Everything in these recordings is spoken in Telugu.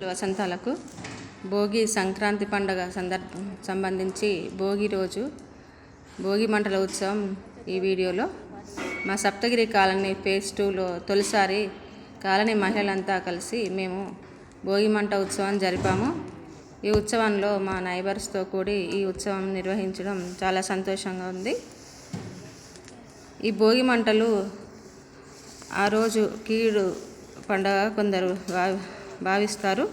వసంతాలకు భోగి సంక్రాంతి పండుగ సంబంధించి భోగి రోజు భోగి మంటల ఉత్సవం ఈ వీడియోలో మా సప్తగిరి కాలనీ ఫేజ్ 2లో తొలిసారి కాలనీ మహిళలంతా కలిసి మేము భోగి మంట ఉత్సవం జరిపాము. ఈ ఉత్సవంలో మా నైబర్స్తో కూడి ఈ ఉత్సవం నిర్వహించడం చాలా సంతోషంగా ఉంది. ఈ భోగి మంటలు ఆ రోజు కీడు పండుగ కొందరు భావిస్తారు.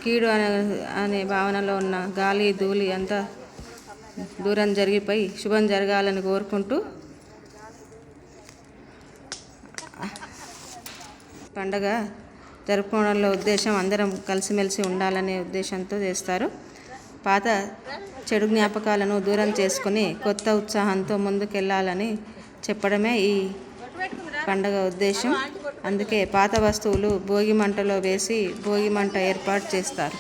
కీడు అనే భావనలో ఉన్న గాలి ధూళి అంతా దూరం జరిగిపోయి శుభం జరగాలని కోరుకుంటూ పండగ జరుపుకోవడంలో ఉద్దేశం అందరం కలిసిమెలిసి ఉండాలనే ఉద్దేశంతో చేస్తారు. పాత చెడు జ్ఞాపకాలను దూరం చేసుకుని కొత్త ఉత్సాహంతో ముందుకెళ్ళాలని చెప్పడమే ఈ పండగ ఉద్దేశం. అందుకే పాత వస్తువులు భోగి మంటలో వేసి భోగి మంట ఏర్పాటు చేస్తారు.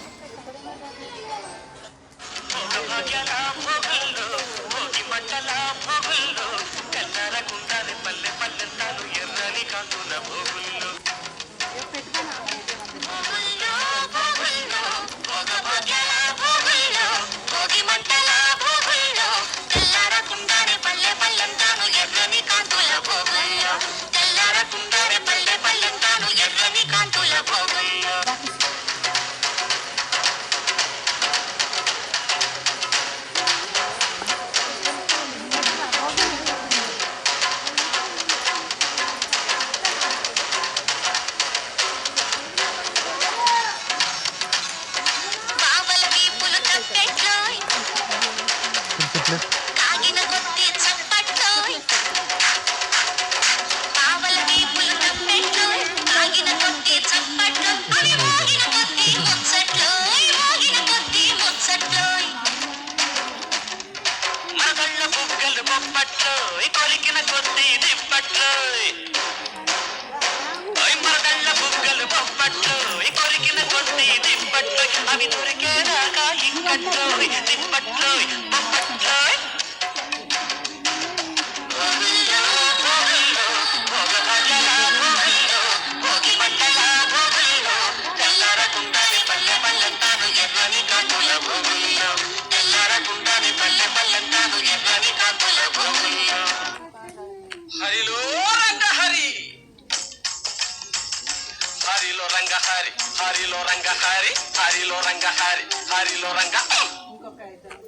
హరిలో రంగ హరి హరిలో రంగ హరి హరిలో రంగ హరి హరిలో రంగ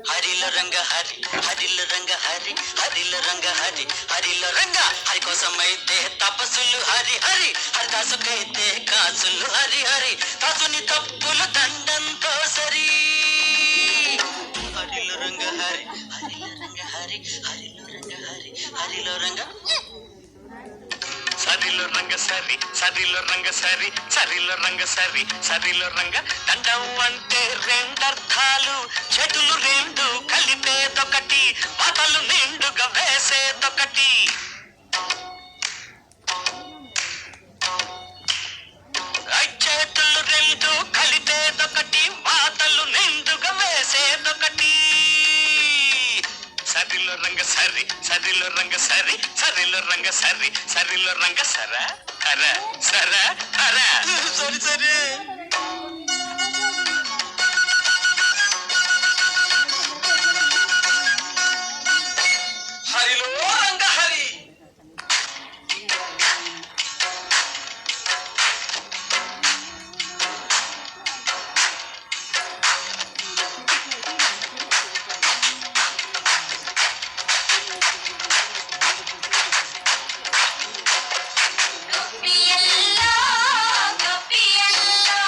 హరిలో రంగ హరి హరిలో రంగ హరి హరిలో రంగ హరి హరిలో రంగ హరి కోసమైతే తపస్సులు హరి హరి హరిదాసుకైతే కాసులు హరి హరి దాసుని తప్పులు దండంతో సరి హరిలో రంగ హరి హరిలో రంగ హరి హరిలో రంగ హరి హరిలో రంగ సరిలో రంగ సరి సరిలో రంగ సరి సరిలో రంగ సరి సరిలో రంగ దండం అంటే రెండర్థాలు చెటులు రెండు కలిపేదొకటి పాటలు నిండుగా వేసేదొకటి చేతులు రెండు కలిపేదొకటి మాటలు నిండుగా వేసేదొకటి సరిలో రంగ సరి సరిలో రంగ సరి సరిలో రంగ సరి సరిలో రంగ సర కర సర కర సరి సరి హరిలో రంగ హరి Piello,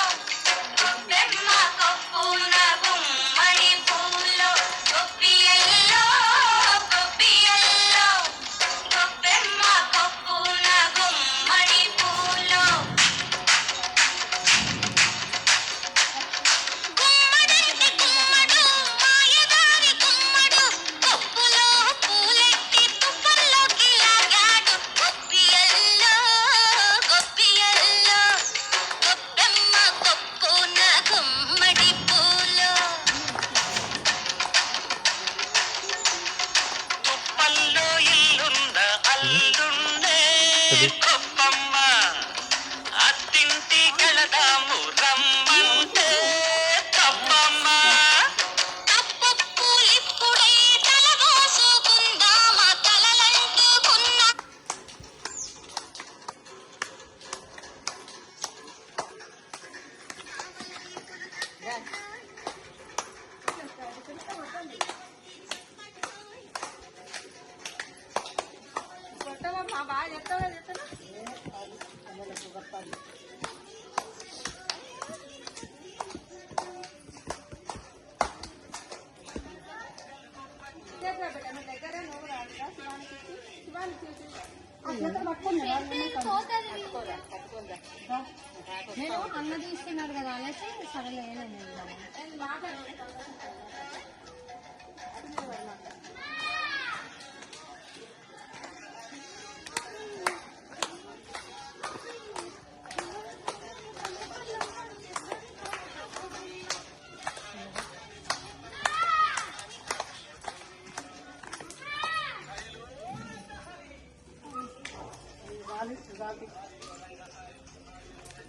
అంటున్నారు కదా అనేసి సరేలే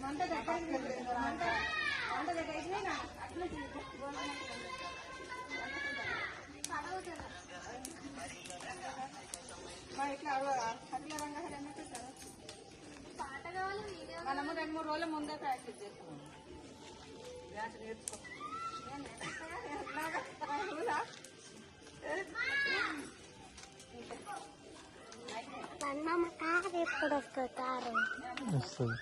మంట దగ్గర ఇట్లా అట్లా రంగహరి అన్నట్టు మనము 2-3 రోజుల ముందే ప్రాక్టీస్ చేస్తాం. డ్యాన్స్ నేర్చుకో. ఎప్పుడు వస్తుంది కారు వస్తుంది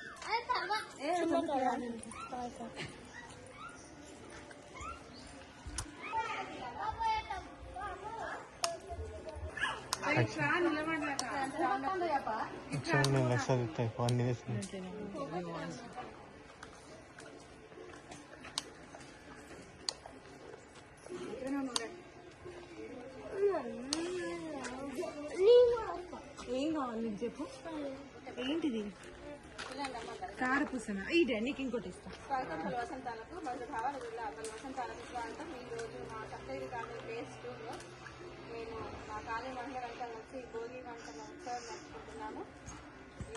అన్ని ఏం కావాలి నీకు చెప్పు. ఏంటిది? కారపూసన. ఇదే నీకు ఇంకోటి ఇస్తా. వసంతాలకు బస్సు కావాలి వసంతాలకు స్వాగతం. ఈ రోజు మా సప్తగిరి కాలనీ ఫేజ్ 2లో మేము మా కాలనీ మహిళలంతా వచ్చి భోగి వంటల ఉత్సవం నడుచుకుంటున్నాము.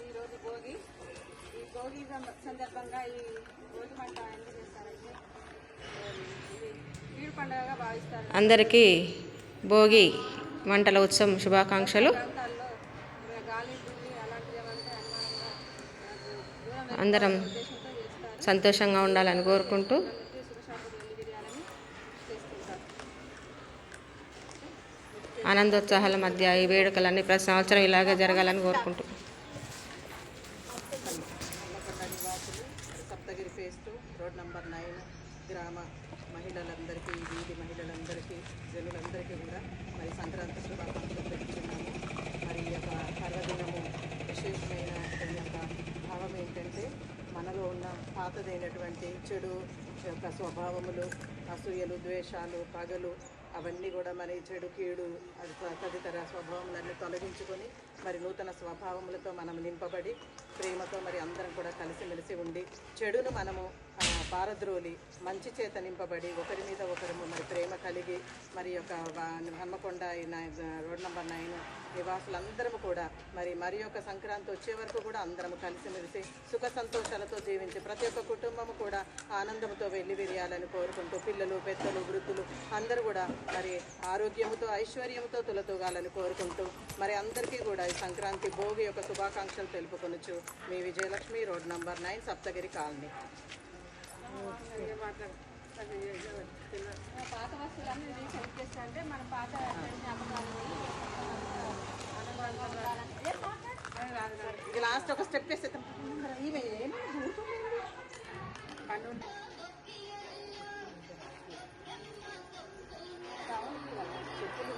ఈరోజు భోగి. ఈ భోగి సందర్భంగా ఈ భోగి మంట ఎందుకు చేస్తారంటే ఇది కీడు పండుగగా భావిస్తారు. అందరికీ భోగి మంటల ఉత్సవం శుభాకాంక్షలు. అందరం సంతోషంగా ఉండాలని కోరుకుంటూ ఆనందోత్సాహాల మధ్య ఈ వేడుకలన్నీ ప్రతి సంవత్సరం ఇలాగే జరగాలని కోరుకుంటూ సప్తగిరి ఫేజ్ 2 రోడ్ నంబర్ 9 గ్రామ మహిళలందరికీ, వీధి మహిళలందరికీ, జనులందరికీ కూడా మరి సంక్రాంతి శుభాకాంక్షలు తెలుపుతున్నాము. మరి ఈ యొక్క పర్వదినము విశేషమైన ఈ యొక్క భావం ఏంటంటే మనలో ఉన్న పాతదైనటువంటి చెడు యొక్క స్వభావములు, అసూయలు, ద్వేషాలు, పగలు అవన్నీ కూడా మరి చెడు కీడు తదితర స్వభావములన్నీ తొలగించుకొని మరి నూతన స్వభావములతో మనం నింపబడి ప్రేమతో మరి అందరం కూడా కలిసిమెలిసి ఉండి చెడును మనము పారద్రోలి మంచి చేత నింపబడి ఒకరి మీద ఒకరు మరి ప్రేమ కలిగి మరి యొక్క హన్మకొండ రోడ్ నంబర్ 9 నివాసులందరము కూడా మరి యొక్క సంక్రాంతి వచ్చే వరకు కూడా అందరము కలిసిమెలిసి సుఖ సంతోషాలతో జీవించి ప్రతి ఒక్క కుటుంబము కూడా ఆనందంతో వెళ్ళి విరియాలని కోరుకుంటూ పిల్లలు, పెద్దలు, వృద్ధులు అందరూ కూడా మరి ఆరోగ్యముతో, ఐశ్వర్యముతో తులతూగాలని కోరుకుంటూ మరి అందరికీ కూడా ఈ సంక్రాంతి భోగి యొక్క శుభాకాంక్షలు తెలుపుకొనొచ్చు. మీ Vijayalakshmi, road number 9, Saptagiri colony. పాత వస్తువులన్నీ రీసైకిల్ చేస్తా అంటే మన పాత ఇది లాస్ట్ ఒక స్టెప్ వేసేద్దాం. చెప్పులు